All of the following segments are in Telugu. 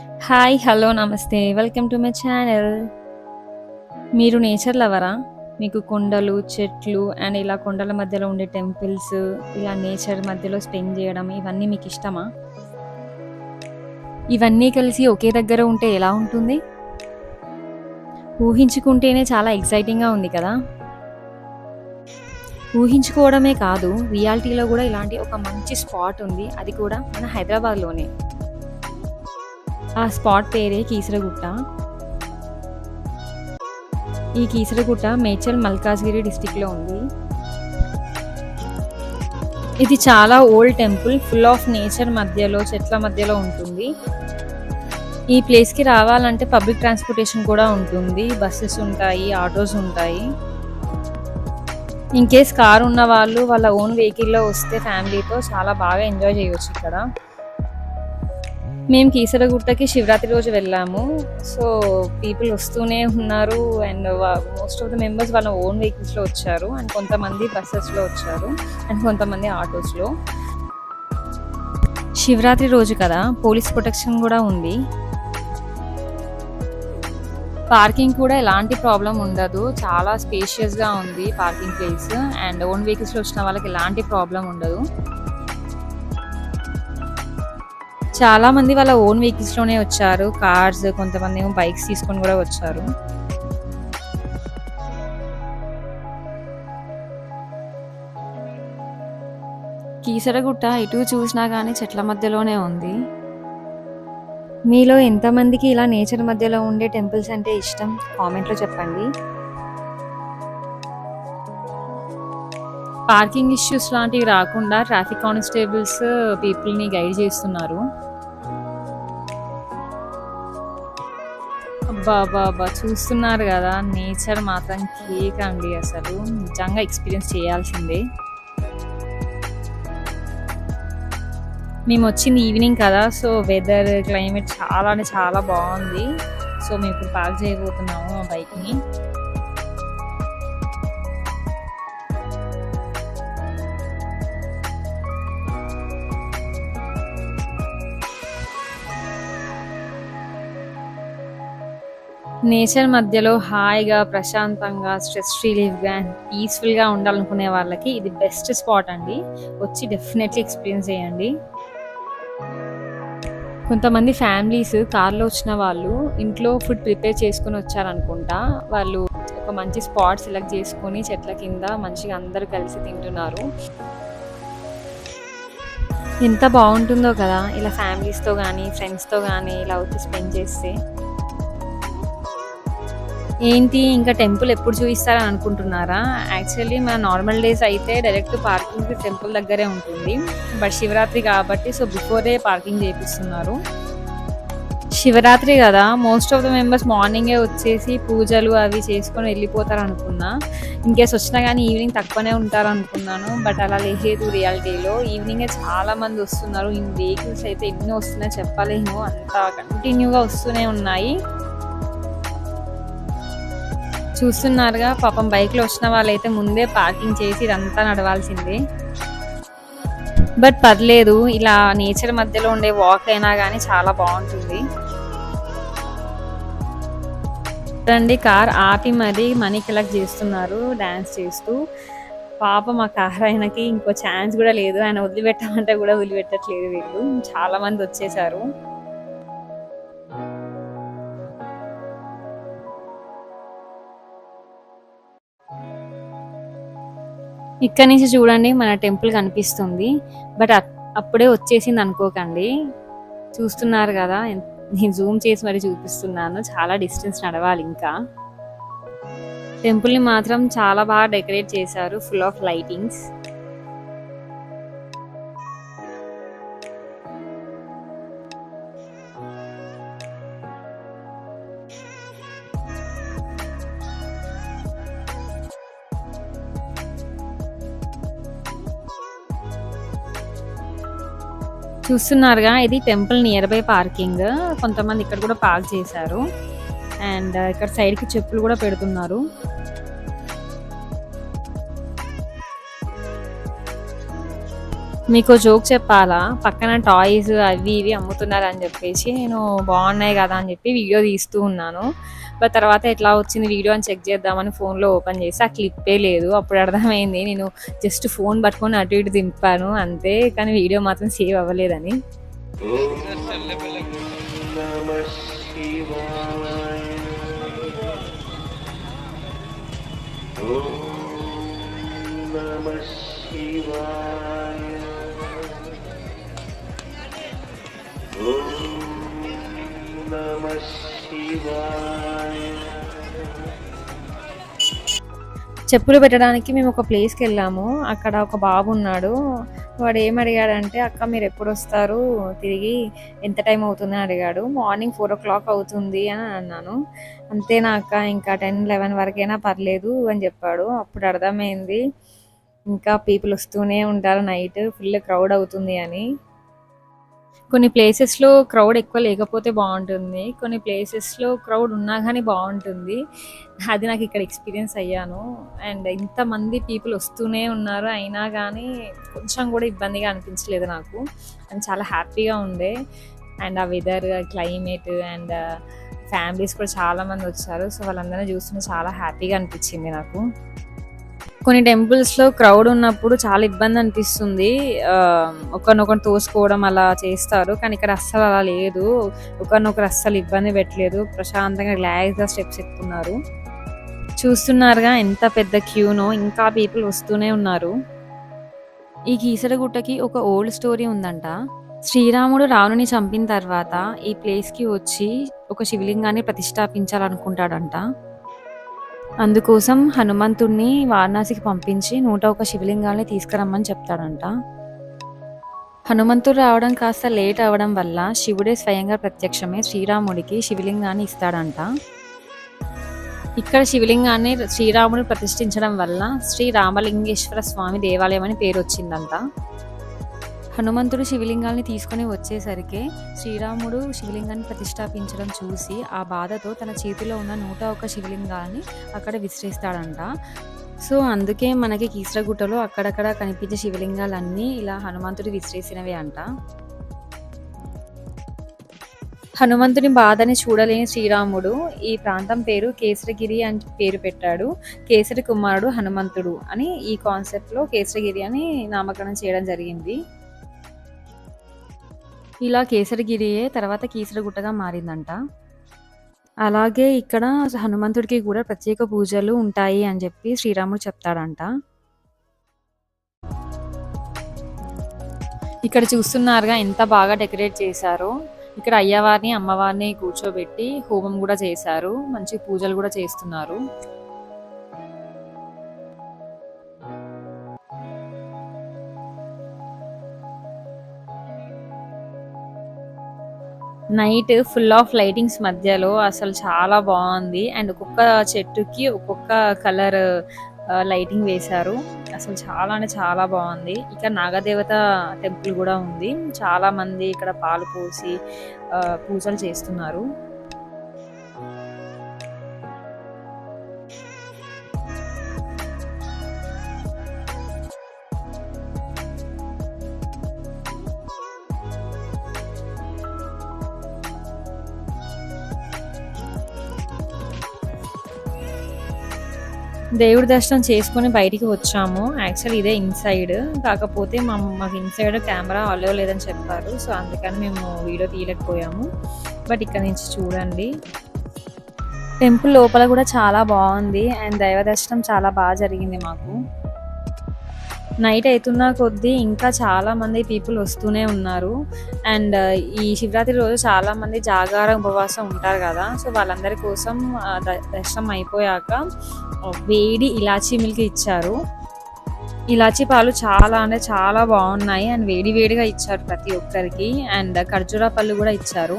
హాయ్, హలో, నమస్తే. Welcome to my channel. మీరు నేచర్ లవరా? మీకు కొండలు, చెట్లు అండ్ ఇలా కొండల మధ్యలో ఉండే టెంపుల్స్, ఇలా నేచర్ మధ్యలో స్పెండ్ చేయడం ఇవన్నీ మీకిష్టమా? ఇవన్నీ కలిసి ఒకే దగ్గర ఉంటే ఎలా ఉంటుంది? ఊహించుకుంటేనే చాలా ఎక్సైటింగ్‌గా ఉంది కదా! ఊహించుకోవడమే కాదు, రియాలిటీలో గూడా ఇలాంటి ఒక మంచి స్పాట్ ఉంది. అది కూడా మన హైదరాబాద్‌లోనే. ఆ స్పాట్ పేరే కీసరగుట్ట. ఈ కీసరగుట్ట మేడ్చల్ మల్కాజ్గిరి డిస్ట్రిక్ట్‌లో ఉంది. ఇది చాలా old temple. Full of nature మధ్యలో, చెట్ల మధ్యలో ఉంటుంది. ఈ ప్లేస్‌కి రావాలంటే పబ్లిక్ ట్రాన్స్‌పోర్టేషన్ కూడా ఉంటుంది. బసెస్ ఉంటాయి, ఆటోస్ ఉంటాయి. ఇన్ కేస్ కార్ ఉన్న వాళ్ళు వాళ్ళ ఓన్ వెహికల్‌లో వస్తే ఫ్యామిలీతో చాలా బాగా ఎంజాయ్ చేయొచ్చు ఇక్కడ. మేము కీసరగుట్టకి శివరాత్రి రోజు వెళ్ళాము. సో, పీపుల్ వస్తూనే ఉన్నారు and most of the members వాళ్ళ ఓన్ వెహికల్స్‌లో వచ్చారు. అండ్ కొంతమంది బసెస్‌లో వచ్చారు. అండ్ కొంతమంది ఆటోస్‌లో. శివరాత్రి రోజు కదా! పోలీస్ ప్రొటెక్షన్ కూడా ఉంది. పార్కింగ్ కూడా ఎలాంటి ప్రాబ్లమ్ ఉండదు. చాలా స్పేషియస్‌గా ఉంది పార్కింగ్ ప్లేస్. అండ్ ఓన్ వెహికల్స్‌లో వచ్చిన వాళ్ళకి ఎలాంటి ప్రాబ్లమ్ ఉండదు. చాలా మంది వాళ్ళ ఓన్ వెహికల్స్‌లోనే వచ్చారు. కార్స్, కొంతమందేమో బైక్స్ తీసుకొని కూడా వచ్చారు. కీసరగుట్ట ఎటు చూసినా గానీ చెట్ల మధ్యలోనే ఉంది. మీలో ఎంతమందికి ఇలా నేచర్ మధ్యలో ఉండే టెంపుల్స్ అంటే ఇష్టం? కామెంట్‌లో చెప్పండి. పార్కింగ్ ఇష్యూస్ లాంటివి రాకుండా ట్రాఫిక్ కానిస్టేబుల్స్ పీపుల్‌ని గైడ్ చేస్తున్నారు. అబ్బబ్బబ్బా! చూస్తున్నారు గదా! నేచర్ మాత్రం కేక్ అండి అసలు. నిజంగా ఎక్స్‌పీరియన్స్ చేయాల్సిందే. మేమొచ్చింది ఈవినింగ్ కదా! సో, వెదర్, క్లైమేట్ చాలా అంటే చాలా బావుంది. సో, మేమిప్పుడు పార్క్ చేయబోతున్నాము మా బైక్‌ని. నేచర్ మధ్యలో హాయిగా, ప్రశాంతంగా, స్ట్రెస్ రిలీఫ్‌గా అండ్ పీస్‌ఫుల్‌గా ఉండాలనుకునే వాళ్ళకి ఇది బెస్ట్ స్పాట్ అండి. వచ్చి డెఫినెట్‌లీ ఎక్స్‌పీరియన్స్ చేయండి. కొంతమంది ఫ్యామిలీస్ కార్‌లో వచ్చిన వాళ్ళు ఇంట్లో ఫుడ్ ప్రిపేర్ చేసుకొని వచ్చారనుకుంటా. వాళ్ళు ఒక మంచి స్పాట్ సెలెక్ట్ చేసుకొని చెట్ల కింద మంచిగా అందరూ కలిసి తింటున్నారు. ఎంత బావుంటుందో కదా! ఇలా ఫ్యామిలీస్‌తో గానీ, ఫ్రెండ్స్‌తో గానీ ఇలా వచ్చి స్పెండ్ చేస్తే. ఏంటి ఇంకా టెంపుల్ ఎప్పుడు చూయిస్తారని అనుకుంటున్నారా? యాక్చువల్లీ మన నార్మల్ డేస్ అయితే డైరెక్ట్ పార్కింగ్ టెంపుల్ దగ్గరే ఉంటుంది. బట్ శివరాత్రి కాబట్టి సో బిఫోరే పార్కింగ్ చేపిస్తున్నారు. శివరాత్రి గదా! మోస్ట్ ఆఫ్ ద మెంబర్స్ మార్నింగే వచ్చేసి పూజలు అవి చేసుకొని వెళ్ళిపోతారనుకున్నా. ఇన్‌కేస్ వచ్చినా గానీ ఈవినింగ్ తక్కువనే ఉంటారనుకున్నాను. బట్ అలా లేదు రియాలిటీలో. ఈవినింగే చాలా మంది వస్తున్నారు. వెహికల్స్ అయితే ఎన్ని వస్తున్నాయో చెప్పలేము. అంత కంటిన్యూగా వస్తూనే ఉన్నాయి. చూస్తున్నారుగా పాపం బైక్‌లో వచ్చిన వాళ్ళైతే ముందే పార్కింగ్ చేసి ఇదంతా నడవాల్సిందే. బట్ పర్లేదు. ఇలా నేచర్ మధ్యలో ఉండే వాక్ అయినా గానీ చాలా బావుంటుంది. చూడండి కార్ ఆపి మరీ మనీ కలెక్ట్ చేస్తున్నారు డాన్స్ చేస్తూ. పాపం ఆ కార్ ఆయనకి ఇంకో ఛాన్స్ గూడా లేదు. ఆయన వదిలిపెట్టమంటే గూడా వదిలిపెట్టట్లేదు వీళ్ళు. చాలా మంది వచ్చేసారు. ఇక్కడి నుంచి చూడండి మన టెంపుల్ కనిపిస్తుంది. బట్ అప్పుడే వచ్చేసింది అనుకోకండి. చూస్తున్నారు కదా! నేను జూమ్ చేసి మరి చూపిస్తున్నాను. చాలా డిస్టెన్స్ నడవాలి ఇంకా. టెంపుల్‌ని మాత్రం చాలా బాగా డెకరేట్ చేశారు. Full of lightings. చూస్తున్నారుగా ఇది టెంపుల్ నియర్ బై పార్కింగ్. కొంతమంది ఇక్కడ కూడా పార్క్ చేశారు. అండ్ ఇక్కడ సైడ్‌కి చెప్పులు కూడా పెడుతున్నారు. మీకో జోక్ చెప్పాలా? పక్కన టాయ్స్ అవి ఇవి అమ్ముతున్నారని జెప్పేసి, నేను బాగున్నాయి గదా అని జెప్పి వీడియో తీస్తూ ఉన్నాను. బట్ తర్వాత ఎట్లా వచ్చింది వీడియో అని చెక్ చేద్దామని ఫోన్‌లో ఓపెన్ చేస్తే ఆ క్లిప్పే లేదు. అప్పుడు అర్థమైంది నేను జస్ట్ ఫోన్ పట్టుకొని అటు ఇటు దింపాను అంతే. కానీ వీడియో మాత్రం సేవ్ అవ్వలేదని. నమః శివాయ. ఓం నమః శివాయ. ఓం నమః శివాయ. చెప్పులు పెట్టడానికి మేము ఒక ప్లేస్‌కెళ్ళాము. అక్కడ ఒక బాబు ఉన్నాడు. వాడు ఏమి అడిగాడంటే, "అక్క మీరెప్పుడొస్తారు తిరిగి? ఎంత టైం అవుతుంది?" అని అడిగాడు. "మార్నింగ్ 4:00 అవుతుంది" అని అన్నాను. "అంతేనా అక్క? ఇంకా 10, 11 వరకైనా పర్లేదు" అని చెప్పాడు. అప్పుడు అర్థమైంది ఇంకా పీపుల్ వస్తూనే ఉంటారు నైట్ ఫుల్ క్రౌడ్ అవుతుంది అని. కొన్ని ప్లేసెస్‌లో క్రౌడ్ ఎక్కువ లేకపోతే బావుంటుంది. కొన్ని ప్లేసెస్‌లో క్రౌడ్ ఉన్నా గానీ బావుంటుంది. అది నాకిక్కడ ఎక్స్‌పీరియన్స్ అయ్యాను. అండ్ ఇంతమంది పీపుల్ వస్తూనే ఉన్నారు. అయినా గానీ కొంచెం గూడా ఇబ్బందిగా అనిపించలేదు నాకు. అండ్ చాలా హ్యాపీగా ఉండే. అండ్ ఆ వెదర్, క్లైమేట్ అండ్ ఫ్యామిలీస్ కూడా చాలా మందొచ్చారు. సో, వాళ్ళందరిని చూస్తుంటే చాలా హ్యాపీగా అనిపిచ్చింది నాకు. కొన్ని టెంపుల్స్‌లో క్రౌడ్ ఉన్నప్పుడు చాలా ఇబ్బందనిపిస్తుంది. ఒకరినొకరు తోసుకోవడం అలా చేస్తారు. కానీ ఇక్కడ అస్సలు అలా లేదు. ఒకరినొకరు అస్సలు ఇబ్బంది పెట్టలేదు. ప్రశాంతంగా రిలాక్స్‌గా స్టెప్స్ ఎక్కుతున్నారు. చూస్తున్నారుగా ఎంత పెద్ద క్యూనో ఇంకా పీపుల్ వస్తూనే ఉన్నారు. ఈ కీసరగుట్టకి ఒక ఓల్డ్ స్టోరీ ఉందంట. శ్రీరాముడు రావణుని చంపిన తర్వాత ఈ ప్లేస్‌కి వచ్చి ఒక శివలింగాన్ని ప్రతిష్ఠాపించాలనుకుంటాడంట. అందుకోసం హనుమంతుడిని వారణాసికి పంపించి 101 శివలింగాల్ని తీసుకురమ్మని చెప్తాడంట. హనుమంతుడు రావడం కాస్త లేట్ అవ్వడం వల్ల శివుడే స్వయంగా ప్రత్యక్షమై శ్రీరాముడికి శివలింగాన్ని ఇస్తాడంట. ఇక్కడ శివలింగాన్ని శ్రీరాముడు ప్రతిష్ఠించడం వల్ల శ్రీ రామలింగేశ్వర స్వామి దేవాలయం అని పేరొచ్చిందంట. హనుమంతుడు శివలింగాల్ని తీసుకొని వచ్చేసరికి శ్రీరాముడు శివలింగాన్ని ప్రతిష్ఠాపించడం చూసి ఆ బాధతో తన చేతిలో ఉన్న 101 శివలింగాన్ని అక్కడ విసిరేస్తాడంట. సో, అందుకే మనకి కీసరగుట్టలో అక్కడక్కడ కనిపించే శివలింగాలన్నీ ఇలా హనుమంతుడు విసిరేసినవే అంట. హనుమంతుని బాధని చూడలేని శ్రీరాముడు ఈ ప్రాంతం పేరు కేసరగిరి అని పేరు పెట్టాడు. కేసరి కుమారుడు హనుమంతుడు అని ఈ కాన్సెప్ట్‌లో కేసరగిరి అని నామకరణం చేయడం జరిగింది. ఇలా కేసరిగిరియే తర్వాత కీసరగుట్టగా మారిందంట. అలాగే ఇక్కడ హనుమంతుడికి కూడా ప్రత్యేక పూజలు ఉంటాయి అని చెప్పి శ్రీరాముడు చెప్తాడంట. ఇక్కడ చూస్తున్నారుగా ఎంత బాగా డెకరేట్ చేశారో. ఇక్కడ అయ్యవారిని, అమ్మవారిని కూర్చోబెట్టి హోమం కూడా చేశారు. మంచి పూజలు కూడా చేస్తున్నారు. నైట్ ఫుల్ ఆఫ్ లైటింగ్స్ మధ్యలో అసలు చాలా బాగుంది. అండ్ ఒక్కొక్క చెట్టుకి ఒక్కొక్క కలర్ లైటింగ్ వేశారు. అసలు చాలా అంటే చాలా బాగుంది. ఇక్కడ నాగదేవత టెంపుల్ కూడా ఉంది. చాలా మంది ఇక్కడ పాలు పోసి పూజలు చేస్తున్నారు. దేవుడి దర్శనం చేసుకొని బయటికి వచ్చాము. యాక్చువల్లీ ఇదే ఇన్‌సైడ్. కాకపోతే మాకు ఇన్‌సైడ్ కెమెరా అలో లేదని చెప్పారు. సో, అందుకని మేము వీడియో తీయలేకపోయాము. బట్ ఇక్కడ నుంచి చూడండి. టెంపుల్ లోపల కూడా చాలా బాగుంది. అండ్ దైవ దర్శనం చాలా బాగా జరిగింది మాకు. నైట్ అయితున్న కొద్దీ ఇంకా చాలా మంది పీపుల్ వస్తూనే ఉన్నారు. అండ్ ఈ శివరాత్రి రోజు చాలా మంది జాగారం, ఉపవాసం ఉంటారు కదా! సో, వాళ్ళందరి కోసం దర్శనం అయిపోయాక వేడి ఇలాచీ మిల్క్ ఇచ్చారు. ఇలాచీ పాలు చాలా అంటే చాలా బాగున్నాయి. అండ్ వేడి వేడిగా ఇచ్చారు ప్రతి ఒక్కరికి. అండ్ ఖర్జూర పళ్ళు కూడా ఇచ్చారు.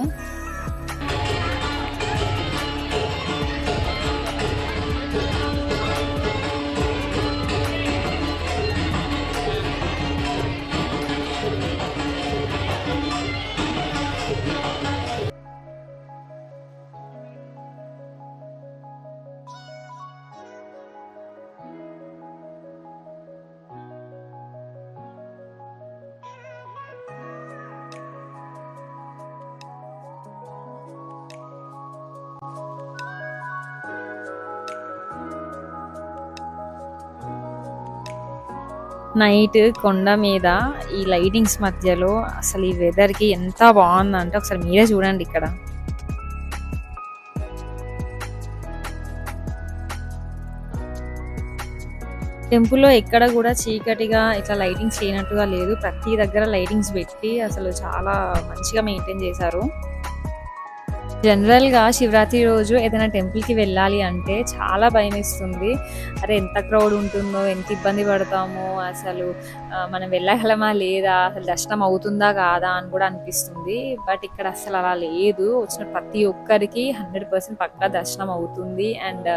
నైట్ కొండ మీద ఈ లైటింగ్స్ మధ్యలో అసలు ఈ వెదర్‌కి ఎంత బావుందంటే ఒకసారి మీరే చూడండి ఇక్కడ. టెంపుల్‌లో ఎక్కడ గూడా చీకటిగా ఇట్లా లైటింగ్స్ చేయనట్టుగా లేదు. ప్రతి దగ్గర లైటింగ్స్ పెట్టి అసలు చాలా మంచిగా మెయింటైన్ చేశారు. జనరల్‌గా శివరాత్రి రోజు ఏదైనా టెంపుల్‌కి వెళ్ళాలి అంటే చాలా భయమేస్తుంది. అరే! ఎంత క్రౌడ్ ఉంటుందో, ఎంత ఇబ్బంది పడతామో, అసలు మనం వెళ్ళగలమా లేదా, అసలు దర్శనం అవుతుందా కాదా అని కూడా అనిపిస్తుంది. బట్ ఇక్కడ అస్సలు అలా లేదు. వచ్చిన ప్రతి ఒక్కరికి 100% పక్కా దర్శనం అవుతుంది. అండ్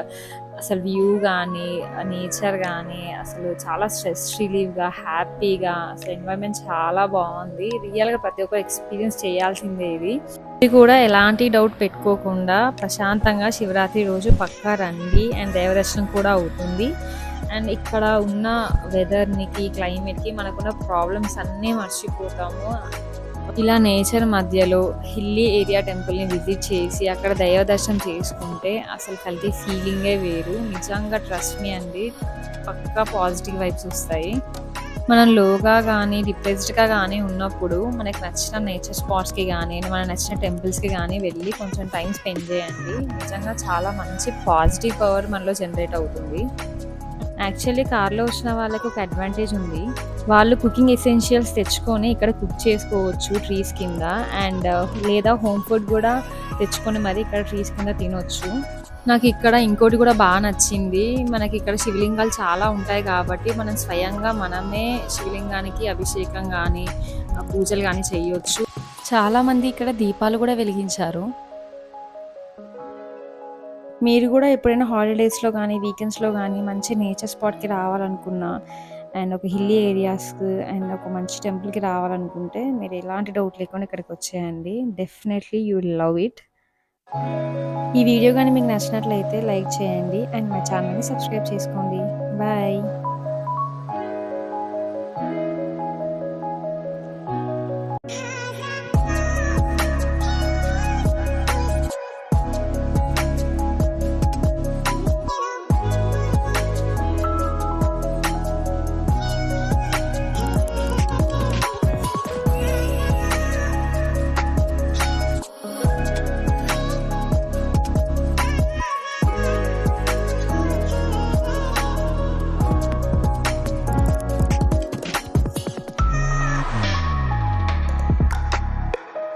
అసలు వ్యూ గానీ, నేచర్ గానీ అసలు చాలా స్ట్రెస్ రిలీఫ్‌గా, హ్యాపీగా అసలు ఎన్విరాన్మెంట్ చాలా బావుంది. రియల్‌గా ప్రతి ఒక్కరు ఎక్స్‌పీరియన్స్ చేయాల్సిందే ఇది. ఇది కూడా ఎలాంటి డౌట్ పెట్టుకోకుండా ప్రశాంతంగా శివరాత్రి రోజు పక్కా రండి. అండ్ దైవ దర్శనం కూడా అవుతుంది. అండ్ ఇక్కడ ఉన్న వెదర్‌కి, క్లైమేట్‌కి మనకున్న ప్రాబ్లమ్స్ అన్నీ మర్చిపోతాము. ఇలా నేచర్ మధ్యలో హిల్లీ ఏరియా టెంపుల్‌ని విజిట్ చేసి అక్కడ దైవ దర్శనం చేసుకుంటే అసలు కలిగే ఫీలింగే వేరు. నిజంగా ట్రస్ట్ మీ అండి. పక్కా పాజిటివ్ వైబ్స్ వస్తాయి. మనం లోగా గానీ, డిప్రెస్డ్‌గా గానీ ఉన్నప్పుడు మనకు నచ్చిన నేచర్ స్పాట్స్‌కి గానీ, మనకు నచ్చిన టెంపుల్స్‌కి గానీ వెళ్ళి కొంచెం టైమ్ స్పెండ్ చేయండి. నిజంగా చాలా మంచి పాజిటివ్ పవర్ మనలో జనరేట్ అవుతుంది. యాక్చువల్లీ కార్‌లో వచ్చిన వాళ్ళకి ఒక అడ్వాంటేజ్ ఉంది. వాళ్ళు కుకింగ్ ఎసెన్షియల్స్ తెచ్చుకొని ఇక్కడ కుక్ చేసుకోవచ్చు ట్రీస్ కింద. అండ్ లేదా హోమ్ ఫుడ్ గూడా తెచ్చుకొని మరి ఇక్కడ ట్రీస్ కింద తినొచ్చు. నాకిక్కడ ఇంకోటి గూడా నచ్చింది. మనకిక్కడ శివలింగాలు చాలా ఉంటాయి కాబట్టి, మనం స్వయంగా మనమే శివలింగానికి అభిషేకం గానీ, పూజలు గానీ చెయ్యొచ్చు. చాలామంది ఇక్కడ దీపాలు గూడా వెలిగించారు. మీరు గూడా ఎప్పుడైనా హాలిడేస్‌లో గానీ, వీకెండ్స్‌లో గానీ మంచి నేచర్ స్పాట్‌కి రావాలనుకున్నా, అండ్ ఒక హిల్లీ ఏరియాస్‌కి అండ్ ఒక మంచి టెంపుల్‌కి రావాలనుకుంటే, మీరు ఎలాంటి డౌట్ లేకుండా ఇక్కడికొచ్చేయండి. Definitely you will love it. ఈ వీడియో గానీ మీకు నచ్చినట్లయితే లైక్ చేయండి. అండ్ మా ఛానల్‌ని సబ్స్క్రైబ్ చేసుకోండి. బాయ్.